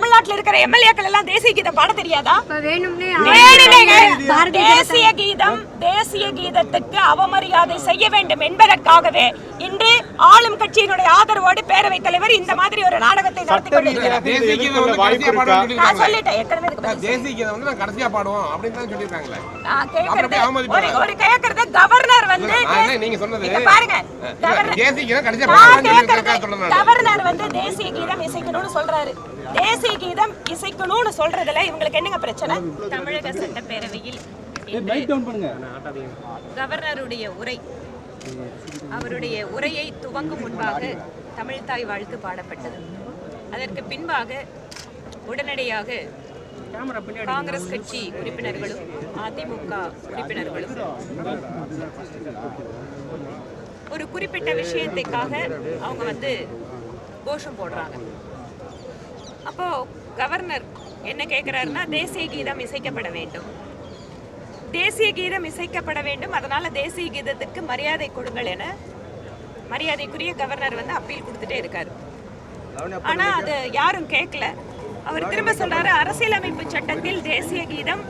தமிழ்நாட்டில் இருக்கிற எம்எல்ஏக்கள் எல்லாம் தேசிய கீதம் பாட தெரியாதா? தேசிய கீதத்துக்கு அவமரியாதை செய்ய வேண்டும் என்பதற்காகவே இன்று ஆளும் கட்சியினுடைய ஆதரவோடு பேரவைத் தலைவர் இந்த மாதிரி ஒரு நாடகத்தை நடத்தி கொண்டிருக்கிறார். கவர்னர் வந்து தேசிய கீதம் இசைக்கணும்னு சொல்றாரு. தேசிய கீதம் இசைக்கணும்னு சொல்றதுல இவங்களுக்கு என்னங்க பிரச்சனை? தமிழக சட்டப்பேரவையில் கவர்னருடைய உரை, அவருடைய உரையை துவங்கும் முன்பாக தமிழ்தாய் வாழ்த்து பாடப்பட்டது. அதற்கு பின்பாக உடனடியாக காங்கிரஸ் கட்சி உறுப்பினர்களும் அதிமுக உறுப்பினர்களும் ஒரு குறிப்பிட்ட விஷயத்துக்காக அவங்க வந்து கோஷம் போடுறாங்க. அப்போ கவர்னர் என்ன கேட்கிறாருன்னா, தேசிய கீதம் இசைக்கப்பட வேண்டும், தேசிய கீதம் இசைக்கப்பட வேண்டும், அதனால தேசிய கீதத்துக்கு மரியாதை கொடுங்கள் என மரியாதைக்குரிய கவர்னர் வந்து அப்பீல் கொடுத்துட்டே இருக்காரு. ஆனா அது யாரும் கேட்கல. அவர் திரும்ப சொல்றாரு, அரசியலமைப்பு சட்டத்தில் தேசிய கீதம்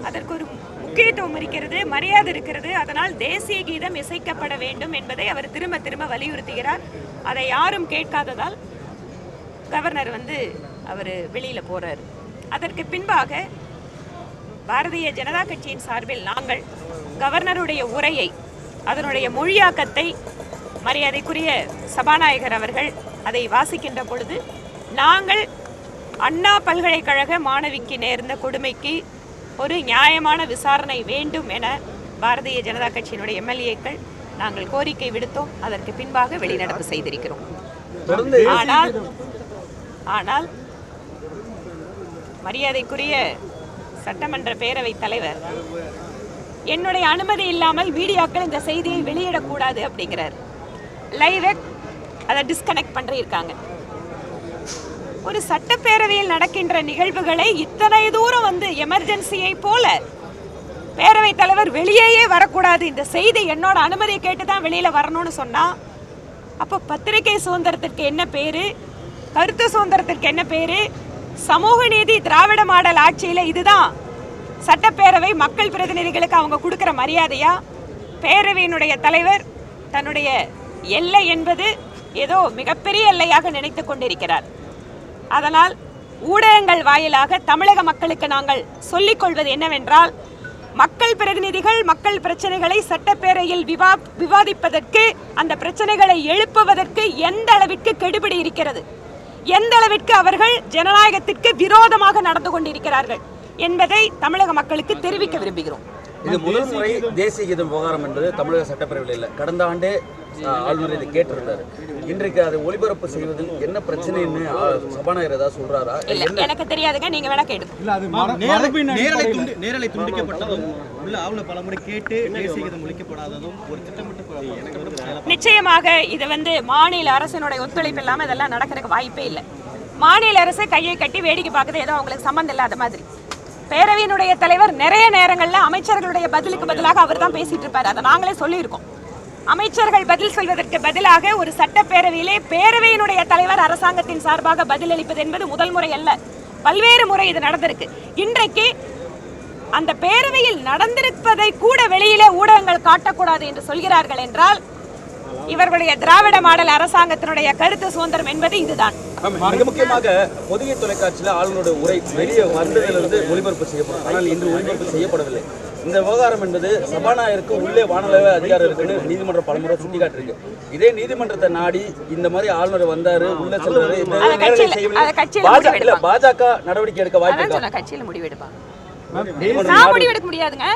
அதற்கு ஒரு முக்கியத்துவம் இருக்கிறது, மரியாதை இருக்கிறது, அதனால் தேசிய கீதம் இசைக்கப்பட வேண்டும் என்பதை அவர் திரும்ப திரும்ப வலியுறுத்துகிறார். அதை யாரும் கேட்காததால் கவர்னர் வந்து அவர் வெளியில போறாரு. அதற்கு பின்பாக பாரதிய ஜனதா கட்சியின் சார்பில் நாங்கள் கவர்னருடைய உரையை, அதனுடைய மொழியாக்கத்தை மரியாதைக்குரிய சபாநாயகர் அவர்கள் அதை வாசிக்கின்ற பொழுது, நாங்கள் அண்ணா பல்கலைக்கழக மாணவிக்கு நேர்ந்த கொடுமைக்கு ஒரு நியாயமான விசாரணை வேண்டும் என பாரதிய ஜனதா கட்சியினுடைய எம்எல்ஏக்கள் நாங்கள் கோரிக்கை விடுத்தோம். அதற்கு பின்பாக வெளிநடப்பு செய்திருக்கிறோம். ஆனால் மரியாதைக்குரிய சட்டமன்ற பேரவைத் தலைவர் என்னுடைய அனுமதி இல்லாமல் மீடியாக்கள் இந்த செய்தியை வெளியிடக்கூடாது அப்படிங்கிறார். லைவை அதை டிஸ்கனெக்ட் பண்ணிருக்காங்க. ஒரு சட்டப்பேரவையில் நடக்கின்ற நிகழ்வுகளை இத்தனை தூரம் வந்து எமர்ஜென்சியை போல பேரவைத் தலைவர் வெளியேயே வரக்கூடாது, இந்த செய்தி என்னோட அனுமதியை கேட்டு தான் வெளியில வரணும்னு சொன்னா, அப்போ பத்திரிகை சுதந்திரத்திற்கு என்ன பேரு, கருத்து சுதந்திரத்திற்கு என்ன பேரு, சமூக நீதி திராவிட மாடல் ஆட்சியில இதுதான் சட்டப்பேரவை மக்கள் பிரதிநிதிகளுக்கு அவங்க கொடுக்கிற மரியாதையா? பேரவையினுடைய தலைவர் தன்னுடைய எல்லை என்பது ஏதோ மிகப்பெரிய எல்லையாக நினைத்து கொண்டிருக்கிறார். அதனால் ஊடகங்கள் வாயிலாக தமிழக மக்களுக்கு நாங்கள் சொல்லிக் கொள்வது என்னவென்றால், மக்கள் பிரதிநிதிகள் மக்கள் பிரச்சனைகளை சட்டப்பேரவையில் விவாதிப்பதற்கு, அந்த பிரச்சனைகளை எழுப்புவதற்கு எந்த அளவிற்கு கெடுபிடி இருக்கிறது, எந்த அளவிற்கு அவர்கள் ஜனநாயகத்திற்கு விரோதமாக நடந்து கொண்டிருக்கிறார்கள் என்பதை தமிழக மக்களுக்கு தெரிவிக்க விரும்புகிறோம். இது முதல் முறை தேசிய கீதம் விவகாரம் என்பது தமிழக சட்டப்பேரவையில் இல்லை. கடந்த ஆண்டே ஆளுநர் இதை கேட்டிருந்தாரு. இன்றைக்கு அதை ஒளிபரப்பு செய்வதில் என்ன பிரச்சனைன்னு சபாநாயகர் ஏதாவது சொல்றாரா? எனக்கு தெரியாதுங்க, நீங்க வேணா கேடுங்க. நேரலை துண்டிக்கப்பட்டதும் உள்ள ஆளுநர் பலமுறை கேட்டு தேசிய கீதம் ஒழிக்கப்படாததும் ஒரு திட்டமிட்டு நிச்சயமாக இது வந்து மாநில அரசினுடைய ஒத்துழைப்பு இல்லாம இதெல்லாம் நடக்கிறதுக்கு வாய்ப்பே இல்லை. மாநில அரசு கையை கட்டி வேடிக்கை பார்க்குறது ஏதோ அவங்களுக்கு சம்பந்தம் இல்லாத மாதிரி. பேரவையினுடைய தலைவர் நிறைய நேரங்கள்ல அமைச்சர்களுடைய பதிலுக்கு பதிலாக அவர் தான் பேசிட்டு இருப்பாரு. அதை நாங்களே சொல்லியிருக்கோம். அமைச்சர்கள் பதில் சொல்வதற்கு பதிலாக ஒரு சட்டப்பேரவையிலே பேரவையினுடைய தலைவர் அரசாங்கத்தின் சார்பாக பதில் அளிப்பது என்பது முதல் முறை அல்ல, பல்வேறு முறை இது நடந்திருக்கு. இன்றைக்கு அந்த பேரவையில் நடந்திருப்பதை கூட வெளியிலே ஊடகங்கள் காட்டக்கூடாது என்று சொல்கிறார்கள் என்றால், இவர்களுடைய திராவிட மாடல் அரசாங்கத்தினுடைய கருத்து சுதந்திரம் என்பது இதுதான். மிக முக்கியமாக பொதிகை தொலைக்காட்சியில் ஆளுநருடைய உரை வெளியே வந்ததிலிருந்து ஒளிபரப்பு செய்யப்படும். ஆனால் இன்று ஒளிபரப்பு செய்யப்படவில்லை. இந்த விவகாரம் என்பது சபாநாயகருக்கு உள்ளே வானளவு அதிகாரம் இருக்குன்னு நீதிமன்றம் பலமுறை சுட்டிக்காட்டிருக்கு. இதே நீதிமன்றத்தை நாடி இந்த மாதிரி ஆளுநர் வந்தாரு, உள்ள செல்றாரு, பாஜக நடவடிக்கை எடுக்க வாய்ப்பு கட்சியில் முடிவெடுப்பாங்க. முடிவெடுக்க முடியாதுங்க.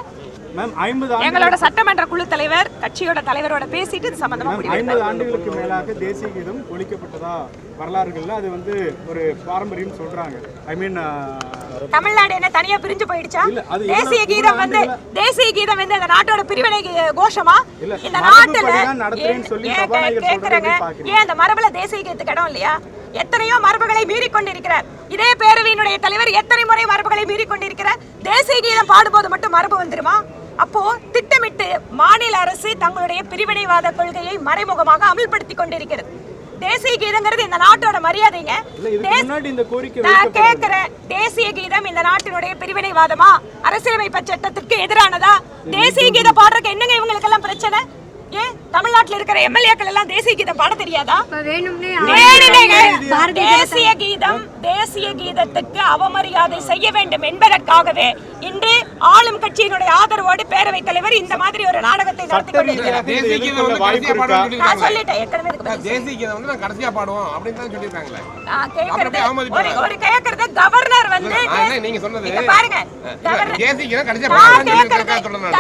எங்களோட சட்டமன்ற குழு தலைவர் கட்சியோட தலைவரோட பேசிட்டு இது சம்பந்தமா 50 ஆண்டுகளுக்கு மேலாக தேசிய கீதம் ஒழிக்கப்பட்டதா வரலாறுகள்ல அது வந்து ஒரு பாரம்பரியம் சொல்றாங்க. தமிழ்நாடு என்ன தனியா பிரிஞ்சு போயிடுச்சா? தேசிய கீதம் வந்து இந்த நாட்டோட பிரிவினை கோஷமா? இந்த நாட்டுல கேக்குறாங்க, ஏன் அந்த மரபுல தேசிய கீதத்துக்கு இடம் இல்லையா? எத்தனையோ மரபுகளை மீறி கொண்டிருக்கிறார் இதே பேரவையினுடைய தலைவர். எத்தனை முறை மரபுகளை மீறி கொண்டிருக்கிறார்? தேசிய கீதம் பாடும்போது மட்டும் மரபு வந்துருமா? அப்போ திட்டமிட்டு மாநில அரசு தங்களுடைய பிரிவினைவாத கொள்கையை மறைமுகமாக அமல்படுத்தி கொண்டிருக்கிறது. தேசிய கீதங்கிறது இந்த நாட்டோட மரியாதைங்க. முன்னாடி இந்த கோரிக்கை நான் கேட்கிறேன், தேசிய கீதம் இந்த நாட்டினுடைய பிரிவினைவாதமா, அரசியலமைப்பு சட்டத்திற்கு எதிரானதா? தேசிய கீதம் பாடுறதுக்கு என்னங்க இவங்களுக்கு எல்லாம் பிரச்சனை? ஏன் தமிழ்நாட்டில் இருக்கிற எம்எல்ஏக்கள் எல்லாம் தேசிய கீதம் பாட தெரியாதா? தேசிய கீதத்துக்கு அவமரியாதை செய்ய வேண்டும் என்பதற்காகவே இன்று ஆளும் கட்சியினுடைய ஆதரவோடு பேரவைத் தலைவர் இந்த மாதிரி ஒரு நாடகத்தை நடத்தி கொண்டிருக்கிறார். நான் சொல்லிட்டேன் ஏற்கனவே. ஒரு கேட்கறது கவர்னர் வந்து பாருங்க,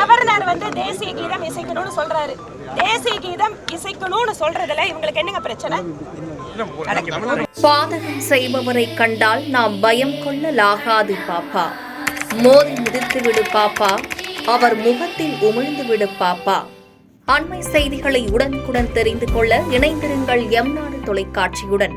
கவர்னர் வந்து தேசிய கீதம் இசைக்கணும்னு சொல்றாரு. தேசிய கீதம் இசைக்கணும்னு சொல்றதுல இவங்களுக்கு என்னங்க பிரச்சனை? பாதகம் செய்பவரை கண்டால் நாம் பயம் கொள்ளலாகாது பாப்பா. மோதி மிதித்து விடு பாப்பா, அவர் முகத்தில் உமிழ்ந்து விடு பாப்பா. அண்மை செய்திகளை உடனுக்குடன் தெரிந்து கொள்ள இணைந்திருங்கள் எம் நாடு தொலைக்காட்சியுடன்.